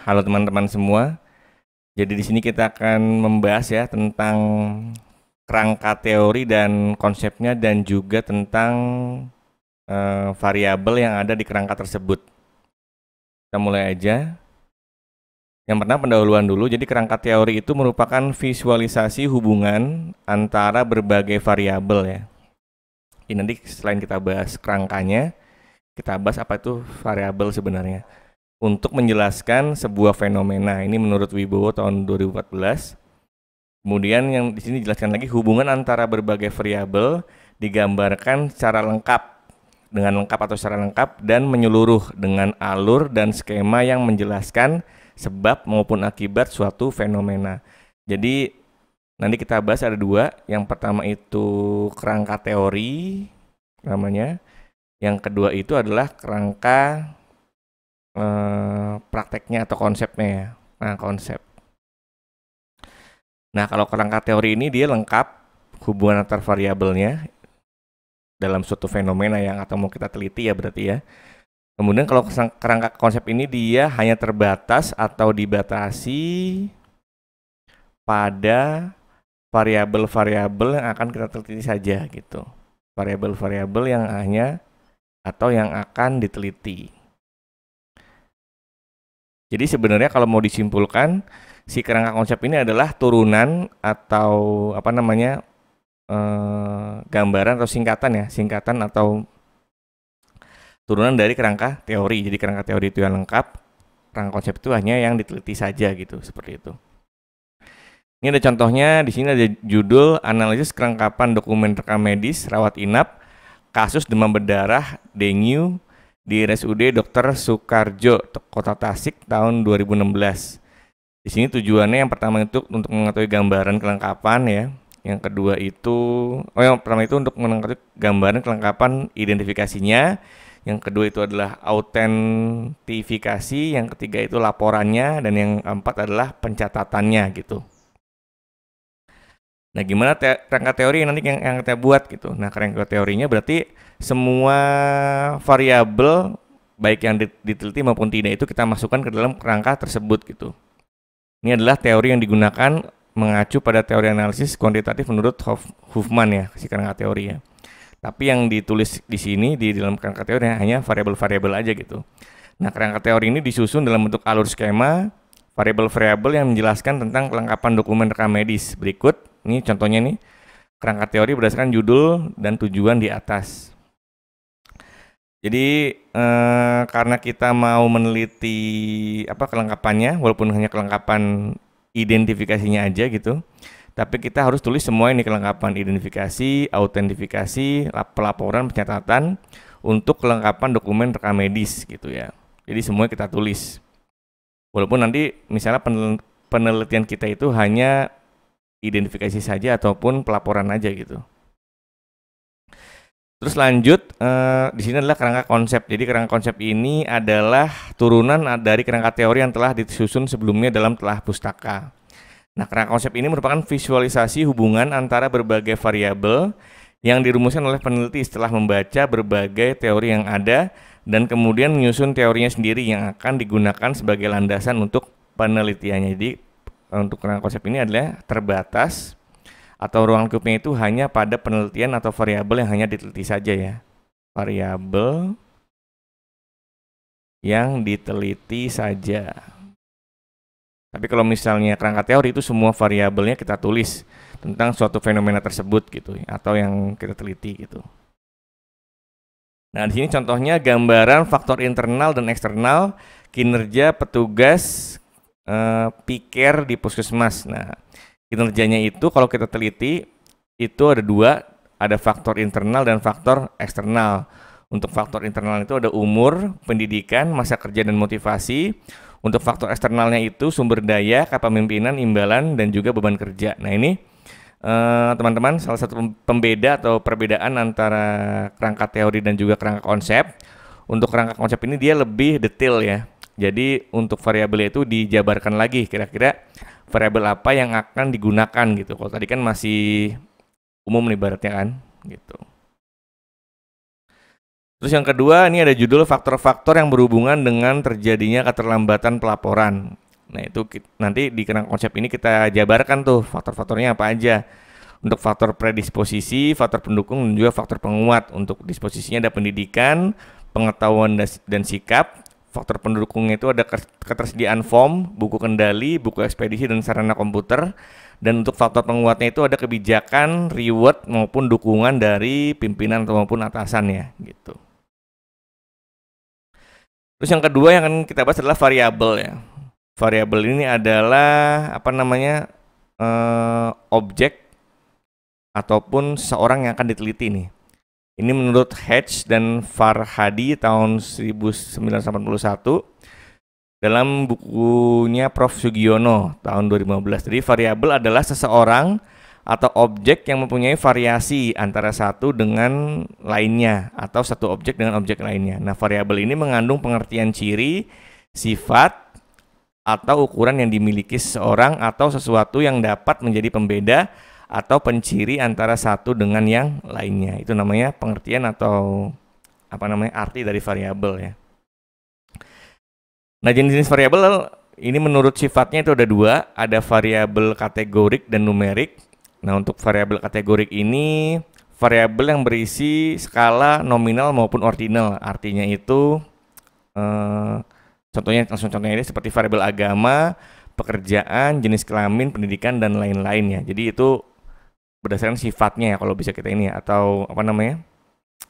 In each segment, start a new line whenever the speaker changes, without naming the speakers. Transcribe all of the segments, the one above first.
Halo teman-teman semua. Jadi di sini kita akan membahas ya tentang kerangka teori dan konsepnya dan juga tentang variabel yang ada di kerangka tersebut. Kita mulai aja. Yang pertama pendahuluan dulu. Jadi kerangka teori itu merupakan visualisasi hubungan antara berbagai variabel ya. Ini nanti selain kita bahas kerangkanya, kita bahas apa itu variabel sebenarnya. Untuk menjelaskan sebuah fenomena. Ini menurut Wibowo tahun 2014. Kemudian yang di sini dijelaskan lagi hubungan antara berbagai variabel digambarkan secara lengkap atau secara lengkap dan menyeluruh dengan alur dan skema yang menjelaskan sebab maupun akibat suatu fenomena. Jadi nanti kita bahas ada dua. Yang pertama itu kerangka teori namanya. Yang kedua itu adalah kerangka prakteknya atau konsepnya ya. Nah, konsep. Nah, kalau kerangka teori ini dia lengkap hubungan antar variabelnya dalam suatu fenomena yang atau mau kita teliti ya berarti ya. Kemudian kalau kerangka konsep ini dia hanya terbatas atau dibatasi pada variabel-variabel yang akan kita teliti saja gitu. Variabel-variabel yang hanya atau yang akan diteliti. Jadi sebenarnya kalau mau disimpulkan, si kerangka konsep ini adalah turunan atau apa namanya gambaran atau singkatan atau turunan dari kerangka teori. Jadi kerangka teori itu yang lengkap, kerangka konsep itu hanya yang diteliti saja gitu, seperti itu. Ini ada contohnya, di sini ada judul analisis kelengkapan dokumen rekam medis rawat inap kasus demam berdarah dengue di RSUD Dr. Soekarjo, Kota Tasik tahun 2016. Di sini tujuannya yang pertama itu untuk mengetahui gambaran kelengkapan ya. Yang kedua itu, yang pertama itu untuk mengetahui gambaran kelengkapan identifikasinya. Yang kedua itu adalah autentifikasi. Yang ketiga itu laporannya. Dan yang keempat adalah pencatatannya gitu. Nah, gimana kerangka teori nanti yang kita buat gitu. Nah, kerangka teorinya berarti semua variabel baik yang diteliti maupun tidak itu kita masukkan ke dalam kerangka tersebut gitu. Ini adalah teori yang digunakan mengacu pada teori analisis kuantitatif menurut Huffman ya, si kerangka teori ya. Tapi yang ditulis di sini di dalam kerangka teori hanya variabel-variabel aja gitu. Nah, kerangka teori ini disusun dalam bentuk alur skema, variabel-variabel yang menjelaskan tentang kelengkapan dokumen rekam medis. Berikut, ini contohnya nih, kerangka teori berdasarkan judul dan tujuan di atas. Jadi karena kita mau meneliti kelengkapannya, walaupun hanya kelengkapan identifikasinya aja gitu, tapi kita harus tulis semua ini kelengkapan identifikasi, autentifikasi, pelaporan, pencatatan untuk kelengkapan dokumen rekam medis gitu ya. Jadi semuanya kita tulis. Walaupun nanti misalnya penelitian kita itu hanya identifikasi saja ataupun pelaporan aja gitu. Terus lanjut, di sini adalah kerangka konsep. Jadi kerangka konsep ini adalah turunan dari kerangka teori yang telah disusun sebelumnya dalam telah pustaka. Nah, kerangka konsep ini merupakan visualisasi hubungan antara berbagai variabel yang dirumuskan oleh peneliti setelah membaca berbagai teori yang ada dan kemudian menyusun teorinya sendiri yang akan digunakan sebagai landasan untuk penelitiannya. Jadi untuk kerangka konsep ini adalah terbatas atau ruang lingkupnya itu hanya pada penelitian atau variabel yang hanya diteliti saja ya. Variabel yang diteliti saja. Tapi kalau misalnya kerangka teori itu semua variabelnya kita tulis tentang suatu fenomena tersebut gitu atau yang kita teliti gitu. Nah, di sini contohnya gambaran faktor internal dan eksternal kinerja petugas piker di puskesmas. Nah, kinerjanya itu kalau kita teliti itu ada dua, ada faktor internal dan faktor eksternal. Untuk faktor internal itu ada umur, pendidikan, masa kerja dan motivasi. Untuk faktor eksternalnya itu sumber daya, kepemimpinan, imbalan dan juga beban kerja. Nah, ini teman-teman salah satu pembeda atau perbedaan antara kerangka teori dan juga kerangka konsep. Untuk kerangka konsep ini dia lebih detail ya. Jadi untuk variabel itu dijabarkan lagi kira-kira variabel apa yang akan digunakan gitu. Kalau tadi kan masih umum nih ibaratnya kan gitu. Terus yang kedua, ini ada judul faktor-faktor yang berhubungan dengan terjadinya keterlambatan pelaporan. Nah, itu nanti di kerangka konsep ini kita jabarkan tuh faktor-faktornya apa aja. Untuk faktor predisposisi, faktor pendukung, dan juga faktor penguat. Untuk disposisinya ada pendidikan, pengetahuan dan sikap. Faktor pendukungnya itu ada ketersediaan form, buku kendali, buku ekspedisi, dan sarana komputer. Dan untuk faktor penguatnya itu ada kebijakan, reward, maupun dukungan dari pimpinan maupun atasan ya, gitu. Terus yang kedua yang akan kita bahas adalah variabel ya. Variabel ini adalah apa namanya objek ataupun seseorang yang akan diteliti nih. Ini menurut Hedge dan Farhadi tahun 1981 dalam bukunya Prof. Sugiono tahun 2015. Jadi variabel adalah seseorang atau objek yang mempunyai variasi antara satu dengan lainnya atau satu objek dengan objek lainnya. Nah, variabel ini mengandung pengertian ciri, sifat, atau ukuran yang dimiliki seseorang atau sesuatu yang dapat menjadi pembeda atau penciri antara satu dengan yang lainnya. Itu namanya pengertian atau apa namanya arti dari variabel ya. Nah, jenis-jenis variabel ini menurut sifatnya itu ada dua, ada variabel kategorik dan numerik. Nah, untuk variabel kategorik ini variabel yang berisi skala nominal maupun ordinal. Artinya itu contohnya ini seperti variabel agama, pekerjaan, jenis kelamin, pendidikan, dan lain-lain ya. Jadi itu berdasarkan sifatnya ya kalau bisa kita ini ya, atau apa namanya,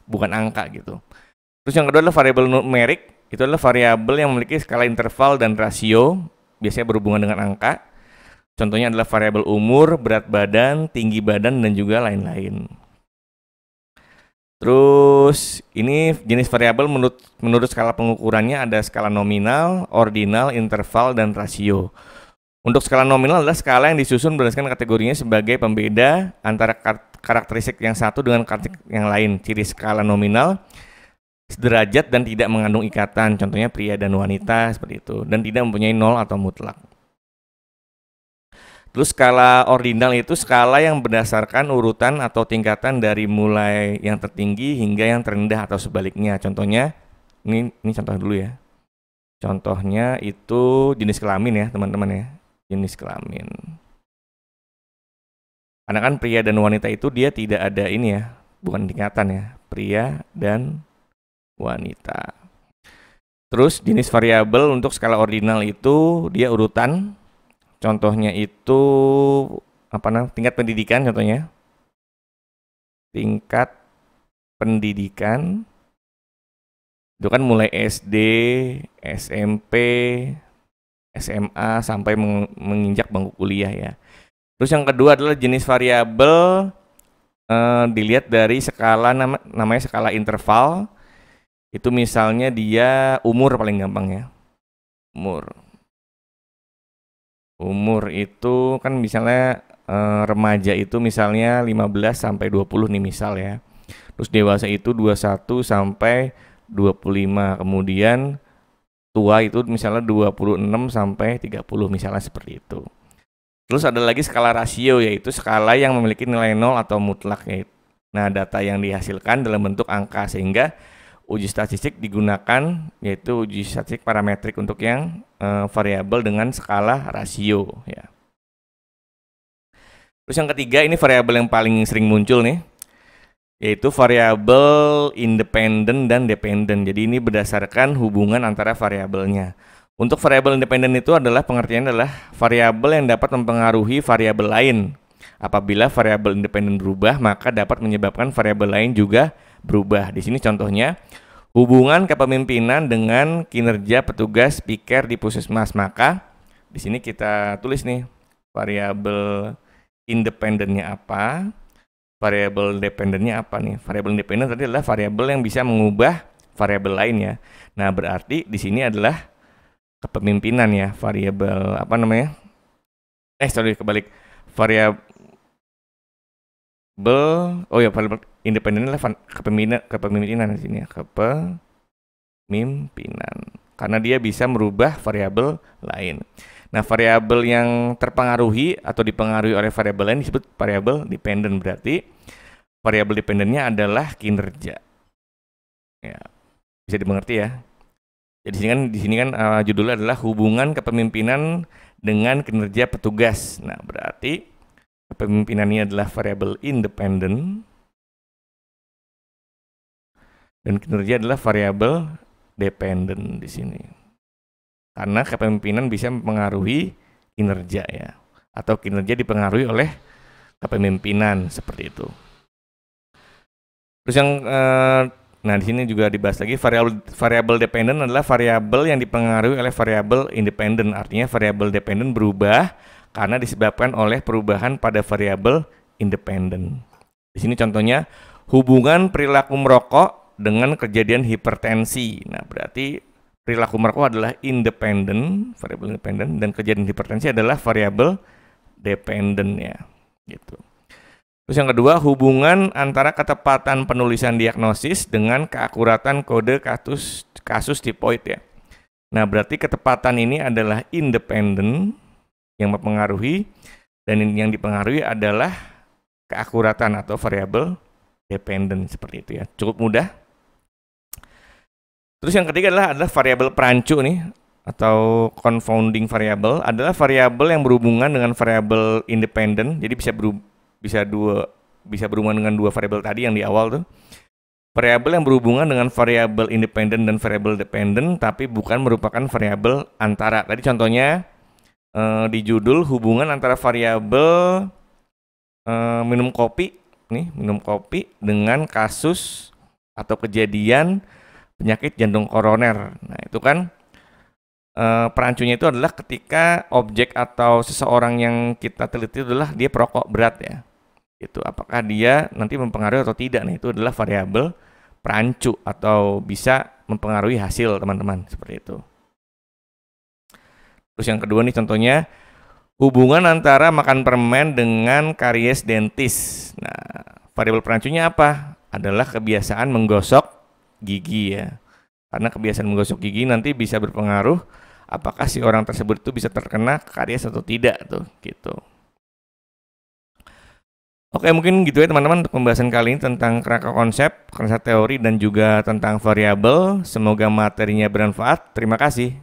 bukan angka gitu. Terus yang kedua adalah variabel numerik. Itu adalah variabel yang memiliki skala interval dan rasio, biasanya berhubungan dengan angka. Contohnya adalah variabel umur, berat badan, tinggi badan, dan juga lain-lain. Terus ini jenis variabel menurut skala pengukurannya ada skala nominal, ordinal, interval, dan rasio. Untuk skala nominal adalah skala yang disusun berdasarkan kategorinya sebagai pembeda antara karakteristik yang satu dengan karakteristik yang lain. Ciri skala nominal sederajat dan tidak mengandung ikatan, contohnya pria dan wanita seperti itu, dan tidak mempunyai nol atau mutlak. Terus skala ordinal itu skala yang berdasarkan urutan atau tingkatan dari mulai yang tertinggi hingga yang terendah atau sebaliknya. Contohnya, ini contoh dulu ya. Contohnya itu jenis kelamin ya teman-teman ya. Jenis kelamin. Karena kan pria dan wanita itu dia tidak ada ini ya, bukan tingkatan ya, pria dan wanita. Terus jenis variabel untuk skala ordinal itu dia urutan. Contohnya itu apa namanya? Tingkat pendidikan contohnya. Tingkat pendidikan itu kan mulai SD, SMP, SMA sampai menginjak bangku kuliah ya. Terus yang kedua adalah jenis variabel dilihat dari skala namanya skala interval. Itu misalnya dia umur paling gampang ya. Umur itu kan misalnya remaja itu misalnya 15 sampai 20 nih misal ya. Terus dewasa itu 21 sampai 25. Kemudian tua itu misalnya 26 sampai 30 misalnya seperti itu. Terus ada lagi skala rasio, yaitu skala yang memiliki nilai 0 atau mutlak. Nah, data yang dihasilkan dalam bentuk angka, sehingga uji statistik digunakan, yaitu uji statistik parametrik untuk yang variabel dengan skala rasio ya. Terus yang ketiga, ini variabel yang paling sering muncul nih, yaitu variabel independen dan dependen. Jadi ini berdasarkan hubungan antara variabelnya. Untuk variabel independen itu adalah pengertiannya adalah variabel yang dapat mempengaruhi variabel lain. Apabila variabel independen berubah, maka dapat menyebabkan variabel lain juga berubah. Di sini contohnya hubungan kepemimpinan dengan kinerja petugas piker di puskesmas. Maka di sini kita tulis nih variabel independennya apa, variabel dependennya apa nih. Variabel independen tadi adalah variabel yang bisa mengubah variabel lainnya. Nah, berarti di sini adalah kepemimpinan ya, variabel apa namanya? Kebalik. Variabel variabel independen adalah kepemimpinan di sini ya, kepemimpinan. Karena dia bisa merubah variabel lain. Nah, variabel yang terpengaruhi atau dipengaruhi oleh variabel lain disebut variabel dependen. Berarti variabel dependennya adalah kinerja. Ya, bisa dimengerti ya. Jadi di sini kan judulnya adalah hubungan kepemimpinan dengan kinerja petugas. Nah, berarti kepemimpinan ini adalah variabel independen dan kinerja adalah variabel dependen di sini. Karena kepemimpinan bisa mempengaruhi kinerja ya, atau kinerja dipengaruhi oleh kepemimpinan seperti itu. Terus yang nah di sini juga dibahas lagi variabel dependen adalah variabel yang dipengaruhi oleh variabel independen. Artinya variabel dependen berubah karena disebabkan oleh perubahan pada variabel independen. Di sini contohnya hubungan perilaku merokok dengan kejadian hipertensi. Nah, berarti perilaku merokok adalah independen, variabel independen, dan kejadian hipertensi adalah variabel dependen ya, gitu. Terus yang kedua, hubungan antara ketepatan penulisan diagnosis dengan keakuratan kode kasus tipoid ya. Nah, berarti ketepatan ini adalah independen yang mempengaruhi, dan yang dipengaruhi adalah keakuratan atau variabel dependen seperti itu ya. Cukup mudah. Terus yang ketiga adalah variabel perancu nih, atau confounding variable, adalah variabel yang berhubungan dengan variabel independen. Jadi bisa berhubungan dengan dua variabel tadi yang di awal tuh. Variabel yang berhubungan dengan variabel independen dan variabel dependen, tapi bukan merupakan variabel antara. Tadi contohnya di judul hubungan antara variabel minum kopi dengan kasus atau kejadian penyakit jantung koroner. Nah, itu kan perancunya itu adalah ketika objek atau seseorang yang kita teliti adalah dia perokok berat ya. Itu apakah dia nanti mempengaruhi atau tidak. Nah, itu adalah variabel perancu atau bisa mempengaruhi hasil teman-teman seperti itu. Terus yang kedua nih contohnya hubungan antara makan permen dengan karies dentis. Nah, variabel perancunya apa? Adalah kebiasaan menggosok gigi ya. Karena kebiasaan menggosok gigi nanti bisa berpengaruh apakah si orang tersebut itu bisa terkena karies atau tidak tuh, gitu. Oke, mungkin gitu ya teman-teman untuk pembahasan kali ini tentang kerangka konsep teori dan juga tentang variabel. Semoga materinya bermanfaat. Terima kasih.